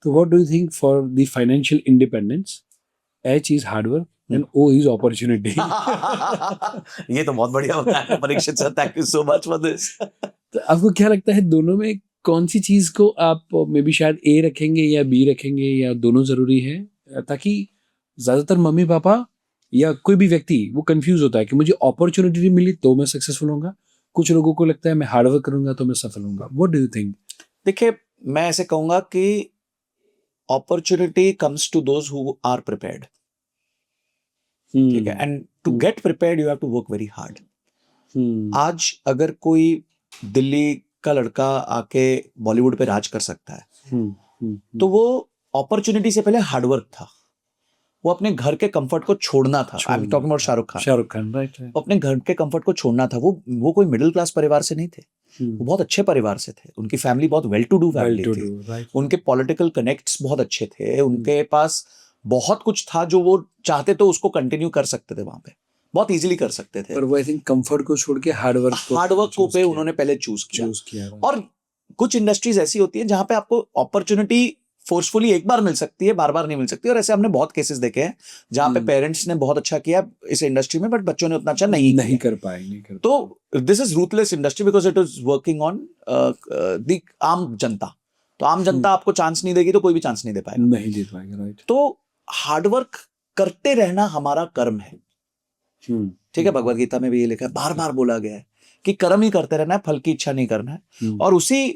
तो what do you think for the financial independence? H is hard work and O is opportunity. ये तो बहुत बढ़िया होता है Parikshit sir, thank you so much for this. तो आपको क्या लगता है दोनों में कौन सी चीज को आप मे बी शायद ए रखेंगे या बी रखेंगे या दोनों जरूरी है, ताकि ज्यादातर मम्मी पापा या कोई भी व्यक्ति वो कंफ्यूज होता है कि मुझे अपॉर्चुनिटी मिली तो मैं सक्सेसफुल होऊंगा, कुछ लोगों को लगता है मैं हार्डवर्क करूंगा तो मैं सफल होऊंगा। What do you think? देखिए, मैं ऐसे कहूंगा कि opportunity comes to those who are prepared, ठीक है, and to get prepared you have to work very hard. आज अगर कोई दिल्ली का लड़का आके बॉलीवुड पे राज कर सकता है तो वो अपॉर्चुनिटी से पहले हार्डवर्क था, वो अपने घर के कंफर्ट को छोड़ना था। I am talking about Shahrukh Khan, right. अपने घर के कंफर्ट को छोड़ना था। वो कोई मिडिल क्लास परिवार से नहीं थे, वो बहुत अच्छे परिवार से थे। उनकी फैमिली बहुत वेल टू डू फैमिली थी, उनके पॉलिटिकल कनेक्ट्स बहुत अच्छे थे, उनके पास बहुत कुछ था जो वो चाहते तो उसको कंटिन्यू कर सकते थे, वहां पे बहुत इजीली कर सकते थे। पर वो आई थिंक कंफर्ट को छोड़ के हार्डवर्क को पे उन्होंने पहले चूज किया। और कुछ इंडस्ट्रीज ऐसी होती है जहां पे आपको अपॉर्चुनिटी फोर्सफुली एक बार मिल सकती है, बार बार नहीं मिल सकती। और ऐसे हमने बहुत केसेस देखे हैं जहां पे पेरेंट्स ने बहुत अच्छा किया इस इंडस्ट्री में, बट बच्चों ने उतना अच्छा नहीं कर पाए। तो this is ruthless industry because it is working on the आम जनता। तो आम जनता आपको चांस नहीं देगी तो कोई भी चांस नहीं दे पाएगा, राइट। तो हार्डवर्क करते रहना हमारा कर्म है, ठीक है। भगवत गीता में भी ये लिखा है, बार बार बोला गया है कि कर्म ही करते रहना है, फल की इच्छा नहीं करना है। और उसी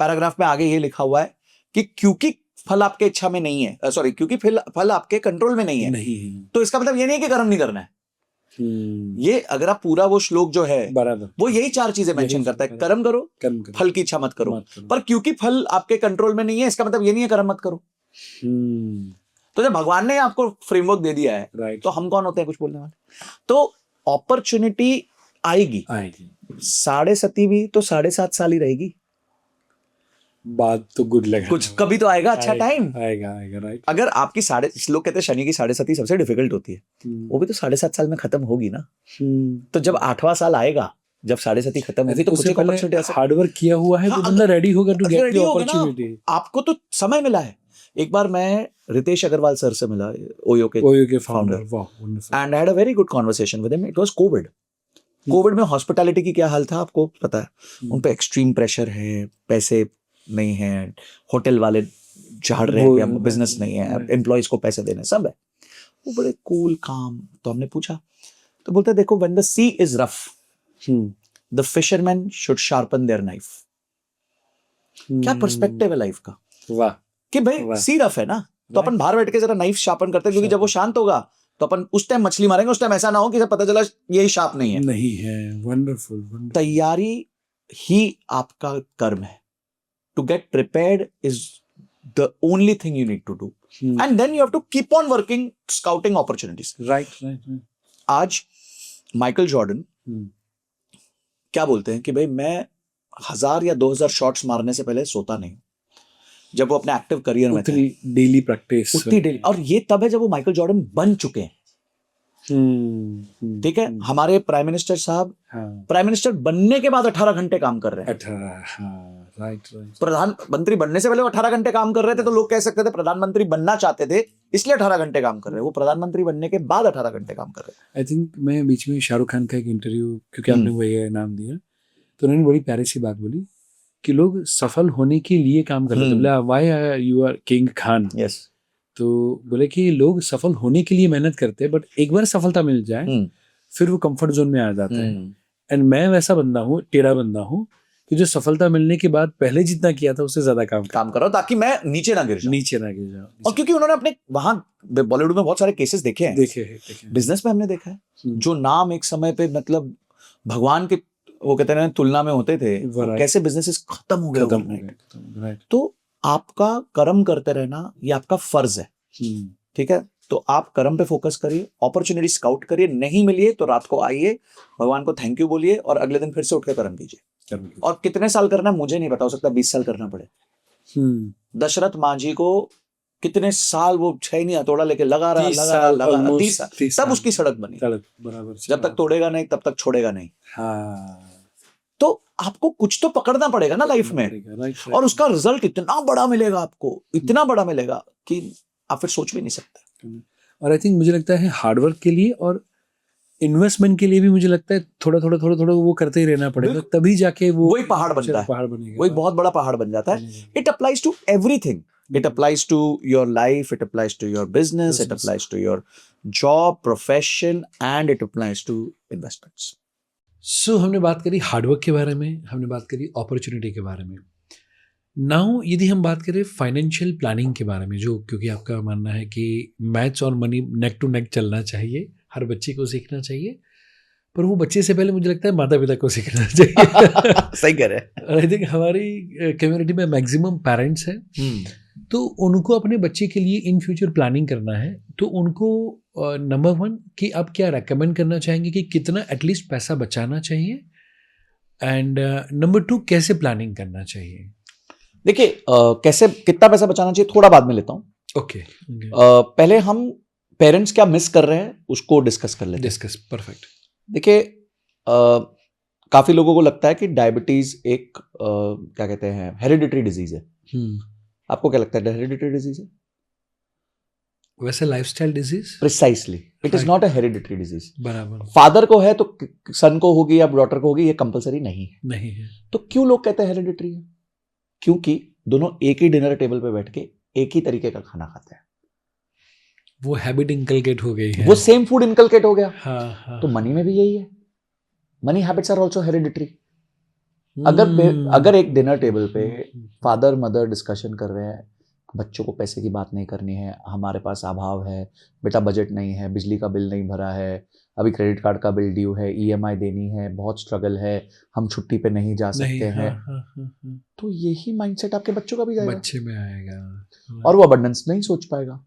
पैराग्राफ में आगे ये लिखा हुआ है कि क्योंकि फल आपके इच्छा में नहीं है, सॉरी, क्योंकि फल आपके कंट्रोल में नहीं है, तो इसका मतलब ये नहीं कि कर्म नहीं करना है। ये अगर आप पूरा वो श्लोक जो है बराबर वो यही 4 चीजें मेंशन करता है, कर्म करो, फल की इच्छा मत करो। पर क्योंकि फल आपके कंट्रोल में नहीं है इसका मतलब ये नहीं है कर्म मत करो। तो जब भगवान ने आपको फ्रेमवर्क दे दिया है तो हम कौन होते हैं कुछ बोलने वाले। तो अपॉर्चुनिटी आएगी 7.5 भी तो 7.5 साल ही रहेगी। बात तो गुड लगा, कुछ कभी तो आएगा अच्छा टाइम आएगा, राइट। अगर आपकी लोग कहते हैं शनि की 7.5 सबसे डिफिकल्ट होती है, वो भी तो 7.5 साल में खत्म होगी ना। तो जब 8वां साल आएगा, जब 7.5 खत्म होगी, तो कुछ अपॉर्चुनिटी हार्डवर्क किया हुआ है तो बंदा रेडी होगा टू गेट द अपॉर्चुनिटी। आपको तो समय मिला है। एक बार मैं रितेश अग्रवाल सर से मिला, ओयो के founder, and I had a very good conversation with him. It was Covid में हॉस्पिटैलिटी की क्या हाल था आपको पता है। उन पे एक्सट्रीम प्रेशर है, पैसे नहीं है, होटल वाले झाड़ रहे हैं, बिजनेस नहीं है, एम्प्लॉइज को पैसे देने सब है। वो बड़े कूल काम। तो हमने पूछा तो बोलते देखो, when the sea is rough the fisherman should sharpen their knife. क्या पर्सपेक्टिव है लाइफ का, वाह, कि भाई सी रफ है ना तो अपन बाहर बैठ के जरा नाइफ शार्पन करते हैं, क्योंकि जब वो शांत होगा तो अपन उस टाइम मछली मारेंगे, उस टाइम ऐसा ना हो कि पता चला यही शार्प नहीं है। वंडरफुल। तैयारी ही आपका कर्म है। To get prepared is the only thing you need to do. And then you have to keep on working, scouting opportunities. Right. आज माइकल जॉर्डन क्या बोलते हैं कि भाई मैं 1000 या 2000 शॉट्स मारने से पहले सोता नहीं। जब वो अपने एक्टिव करियर में थे, डेली प्रैक्टिस, उतनी डेली। और ये तब है जब वो माइकल जॉर्डन बन चुके हैं, ठीक है। हमारे प्राइम मिनिस्टर साहब प्राइम मिनिस्टर बनने के बाद 18 घंटे काम कर रहे हैं। राइट। प्रधानमंत्री बनने से पहले वो 18 घंटे काम कर रहे थे, तो लोग कह सकते थे प्रधानमंत्री बनना चाहते थे इसलिए 18 घंटे काम कर रहे हैं। वो प्रधानमंत्री बनने के बाद 18 घंटे काम कर रहे हैं। आई थिंक मैं बीच में शाहरुख खान का एक इंटरव्यू, क्योंकि आपने वो ये नाम दिया, तो उन्होंने बड़ी प्यारी सी बात बोली कि लोग सफल होने के लिए काम करते थे। बोला why you are King Khan. Yes. तो बोले कि लोग सफल होने के लिए मेहनत करते हैं, बट एक बार सफलता मिल जाए फिर वो कंफर्ट जोन में आ जाता है। एंड मैं वैसा बंदा हूँ, टेढ़ा बंदा हूँ, कि जो सफलता मिलने के बाद पहले जितना किया था उससे ज्यादा काम करो, ताकि मैं नीचे ना गिर जाऊं। और क्योंकि उन्होंने अपने वहां बॉलीवुड में बहुत सारे केसेस देखे हैं। बिजनेस में हमने देखा है जो नाम एक समय पे मतलब भगवान के वो कहते हैं तुलना में होते थे, कैसे बिजनेसेस खत्म हो गए। तो आपका कर्म करते रहना ये आपका फर्ज है, ठीक है। तो आप कर्म पे फोकस करिए, अपॉर्चुनिटी स्काउट करिए, नहीं मिलिए तो रात को आइए, भगवान को थैंक यू बोलिए और अगले दिन फिर से उठ के कर्म कीजिए। और कितने साल करना है मुझे नहीं पता, हो सकता है 20 साल करना पड़े। दशरथ मांझी को कितने साल वो 6 नहीं हथौड़ा लेके लगा रहा 30 साल, तब उसकी सड़क बनी। बराबर। जब तक तोड़ेगा नहीं तब तक छोड़ेगा नहीं। तो आपको कुछ तो पकड़ना पड़ेगा ना लाइफ में, और उसका रिजल्ट इतना बड़ा मिलेगा आपको, इतना बड़ा मिलेगा कि आप फिर सोच भी नहीं सकते। और आई थिंक मुझे लगता है हार्डवर्क के लिए और इन्वेस्टमेंट के लिए भी मुझे लगता है थोड़ा वो करते ही रहना पड़ेगा, तभी जाके वो वही पहाड़ बनता है, पहाड़ बनेगा, वही बहुत बड़ा पहाड़ बन जाता है। It applies to everything, it applies to your life, it applies to your business, it applies to your job, profession, and it applies to investments. So हमने बात करी हार्डवर्क के बारे में, हमने बात करी अपॉर्चुनिटी के बारे में। नाउ यदि हम बात करें फाइनेंशियल प्लानिंग के बारे में, जो क्योंकि आपका मानना है कि मैथ्स और मनी नेक टू नेक चलना चाहिए, हर बच्चे को सीखना चाहिए, पर वो बच्चे से पहले मुझे लगता है माता पिता को सीखना चाहिए। सही कह रहे हैं। आई थिंक हमारी कम्युनिटी में मैक्सिमम पेरेंट्स हैं, तो उनको अपने बच्चे के लिए इन फ्यूचर प्लानिंग करना है, तो उनको नंबर 1 कि आप क्या रेकमेंड करना चाहेंगे कि कितना एटलीस्ट पैसा बचाना चाहिए, एंड नंबर 2 कैसे प्लानिंग करना चाहिए? देखिए कैसे कितना पैसा बचाना चाहिए थोड़ा बाद में लेता हूँ। ओके, पहले हम पेरेंट्स क्या मिस कर रहे हैं उसको डिस्कस कर लेते हैं। Discuss, perfect. देखिए काफी लोगों को लगता है कि डायबिटीज एक क्या कहते हैं हेरिडिटरी डिजीज है। आपको क्या लगता है हेरिडिटरी डिजीज है? वैसे lifestyle disease, precisely, it is not a hereditary disease. बराबर, फादर को है तो सन को होगी या डॉटर को होगी, ये कंपलसरी नहीं है। तो क्यों लोग कहते हैं हेरिडिटरी है? क्योंकि दोनों एक ही डिनर टेबल पे बैठ के एक ही तरीके का खाना खाते हैं, वो हैबिट इनकलकेट हो गई है, वो सेम फूड इनकलकेट हो गया। हाँ, तो मनी में भी यही है, money habits are also hereditary. अगर एक डिनर टेबल पे फादर मदर डिस्कशन कर रहे हैं, बच्चों को पैसे की बात नहीं करनी है, हमारे पास अभाव है, बेटा बजट नहीं है, बिजली का बिल नहीं भरा है, अभी क्रेडिट कार्ड का बिल ड्यू है, ईएमआई देनी है, बहुत स्ट्रगल है, हम छुट्टी पे नहीं जा सकते हैं, तो यही माइंडसेट आपके बच्चों का भी जाएगा, बच्चे में आएगा, और वो अबंडेंस नहीं सोच पाएगा।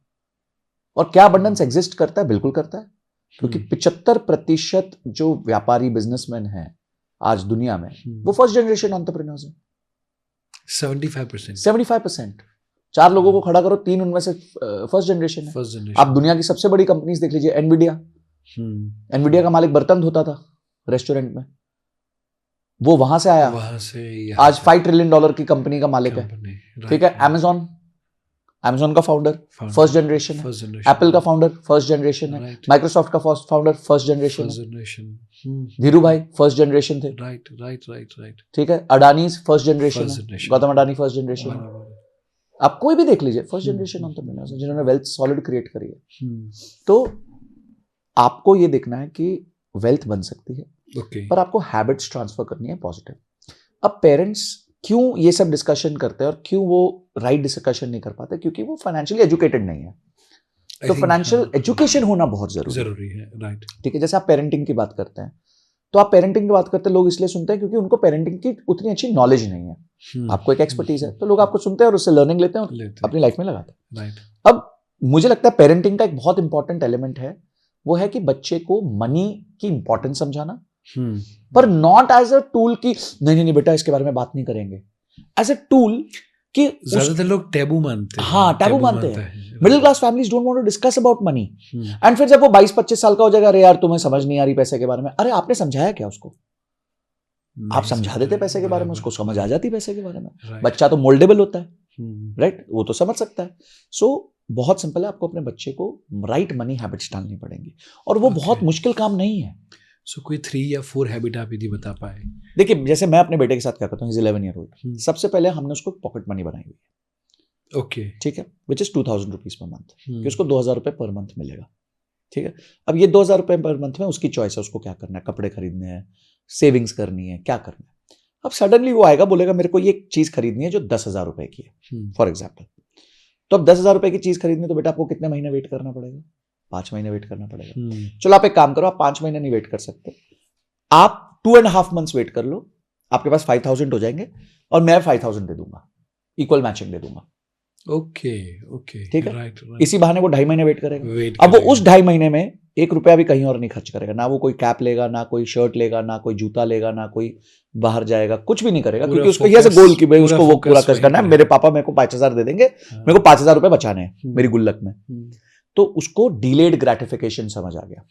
और क्या अबंडेंस एग्जिस्ट करता है? बिल्कुल करता है, क्योंकि 75% जो व्यापारी बिजनेसमैन हैं आज दुनिया में वो फर्स्ट जनरेशन एंटरप्रेन्योर्स हैं। 75%। 4 लोगों को खड़ा करो, 3 उनमें से फर्स्ट जनरेशन है। आप दुनिया की सबसे बड़ी कंपनीज देख लीजिए, एनवीडिया का मालिक बर्तन धोता था रेस्टोरेंट में, वो वहां से आया, आज $5 ट्रिलियन की कंपनी का मालिक है। ठीक है, अमेज़न का फाउंडर फर्स्ट जनरेशन है, एप्पल का फाउंडर फर्स्ट जनरेशन है, माइक्रोसॉफ्ट का फाउंडर फर्स्ट जनरेशन है, धीरू भाई फर्स्ट जनरेशन थे। राइट। ठीक है, अडानी फर्स्ट जनरेशन है, गौतम अडानी फर्स्ट जनरेशन है। आप कोई भी देख लीजिए, फर्स्ट जनरेशन एंटरप्रेन्योर्स हैं जिन्होंने वेल्थ सॉलिड क्रिएट करी है। तो आपको ये देखना है कि वेल्थ बन सकती है, पर आपको हैबिट्स ट्रांसफर करनी है पॉजिटिव। अब पेरेंट्स क्यों ये सब डिस्कशन करते हैं और क्यों वो राइट डिस्कशन नहीं कर पाते? क्योंकि वो फाइनेंशियली एजुकेटेड नहीं है। तो फाइनेंशियल एजुकेशन होना बहुत जरूरी है। राइट, ठीक है। जैसे आप पेरेंटिंग की बात करते हैं, तो आप पेरेंटिंग की बात करते हैं, लोग इसलिए सुनते हैं क्योंकि उनको पेरेंटिंग की उतनी अच्छी नॉलेज नहीं है। आपको एक एक्सपर्टीज है, तो लोग आपको सुनते हैं और उससे लर्निंग लेते हैं और अपनी लाइफ में लगाते हैं। अब मुझे लगता है पेरेंटिंग का एक बहुत इंपॉर्टेंट एलिमेंट है, वो है कि बच्चे को मनी की इंपॉर्टेंस समझाना, पर नॉट एज अ टूल की नहीं बेटा इसके बारे में बात नहीं करेंगे, एज अ टूल कि ज्यादातर लोग टैबू मानते हैं। हाँ, टैबू मानते हैं। Middle class families don't want to discuss about money, and फिर जब वो 22-25 साल का हो जाएगा, अरे यार तुम्हें समझ नहीं आ रही पैसे के बारे में। अरे आपने समझाया क्या उसको? आप समझा देते पैसे के बारे में, उसको समझ आ जाती पैसे के बारे में। बच्चा तो मोल्डेबल होता है, राइट, वो तो समझ सकता है। सो बहुत सिंपल है, आपको अपने बच्चे को राइट मनी हैबिट्स डालनी पड़ेंगी, और वो बहुत मुश्किल काम नहीं है। सो कोई 3 या 4 हैबिट आप यदि बता पाए? देखिए, जैसे मैं अपने बेटे के साथ क्या करता हूँ, 11 ईयर ओल्ड, सबसे पहले हमने उसको पॉकेट मनी बनाई हुई है। ओके, ठीक है, which is 2000 rupees per month, कि उसको 2000 रुपये पर मंथ मिलेगा। ठीक है, अब ये 2000 रुपये पर मंथ में उसकी चॉइस है, उसको क्या करना है, कपड़े खरीदने हैं, सेविंग्स करनी है, क्या करना है। अब सडनली वो आएगा, बोलेगा मेरे को ये चीज खरीदनी है जो 10,000 रुपए की है, फॉर एग्जाम्पल। तो अब 10,000 रुपए की चीज खरीदनी, तो बेटा आपको कितने महीने वेट करना पड़ेगा? 5 महीने वेट करना पड़ेगा। चलो आप एक काम करो, आप 5 महीने नहीं वेट कर सकते, आप 2.5 मंथ्स वेट कर लो, आपके पास 5,000 हो जाएंगे, और मैं 5,000 दे दूंगा, इक्वल मैचिंग दे दूंगा। ओके, ठीक है, राइट। इसी बहाने वो 2.5 महीने वेट करेगा। अब वो उस 2.5 महीने में 1 रुपया भी कहीं और नहीं खर्च करेगा, ना वो कोई कैप लेगा, ना कोई शर्ट लेगा, ना कोई जूता लेगा, ना कोई बाहर जाएगा, कुछ भी नहीं करेगा, क्योंकि उसको ये गोल की भाई उसको वो पूरा खर्च करना है। मेरे पापा मेरे को 5,000 दे देंगे, मेरे को 5,000 रुपए बचाने हैं मेरी गुल्लक में। तो उसको डिलेड ग्रेटिफिकेशन समझ आ गया।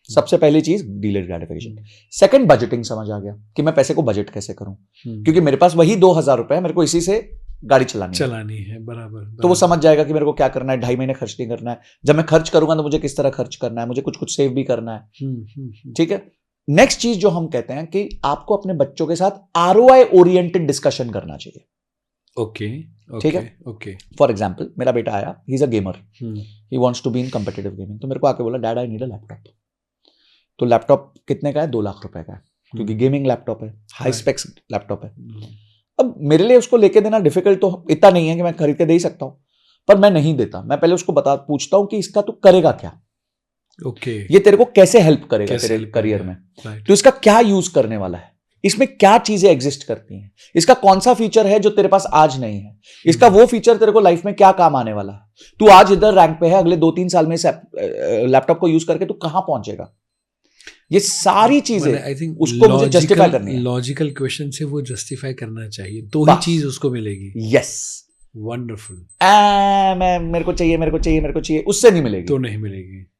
सबसे पहली चीज डिलेड ग्रेटिफिकेशन। सेकंड, बजटिंग समझ आ गया कि मैं पैसे को बजट कैसे करूं, क्योंकि मेरे पास वही 2,000 रुपए है, मेरे को इसी से गाड़ी चलानी है। बराबर। तो वो समझ जाएगा कि मेरे को क्या करना है, 2.5 महीने खर्च नहीं करना है, जब मैं खर्च करूंगा तो मुझे किस तरह खर्च करना है, मुझे कुछ कुछ सेव भी करना है। ठीक है। नेक्स्ट चीज जो हम कहते हैं कि आपको अपने बच्चों के साथ आरओआई ओरिएंटेड डिस्कशन करना चाहिए। ओके, ठीक है। ओके। फॉर एग्जाम्पल, मेरा बेटा आया, he is a gamer, he wants to be in competitive gaming, तो मेरे को आके बोला dad I need a laptop. तो लैपटॉप कितने का है? 2 लाख रुपए का है, क्योंकि गेमिंग लैपटॉप है, हाई स्पेक्स लैपटॉप है। अब मेरे लिए उसको लेके देना डिफिकल्ट तो इतना नहीं है कि मैं खरीद के दे ही सकता हूं, पर मैं नहीं देता। मैं पहले उसको पूछता हूं कि इसका तू करेगा क्या। ओके। ये तेरे को कैसे हेल्प करेगा तेरे करियर में, तो इसका क्या यूज करने वाला है, इसमें क्या चीजें एग्जिस्ट करती हैं, इसका कौन सा फीचर है जो तेरे पास आज नहीं है, इसका वो फीचर तेरे को लाइफ में क्या काम आने वाला है। तू आज इधर रैंक पे है, अगले 2-3 साल में इस लैपटॉप को यूज करके तू कहां पहुंचेगा। ये सारी चीजें आई थिंक उसको मुझे जस्टिफाई करनी है। लॉजिकल क्वेश्चन से वो जस्टिफाई करना चाहिए, तो ही चीज उसको मिलेगी। Yes, wonderful. मैं मेरे को चाहिए उससे नहीं मिलेगी, तो नहीं मिलेगी।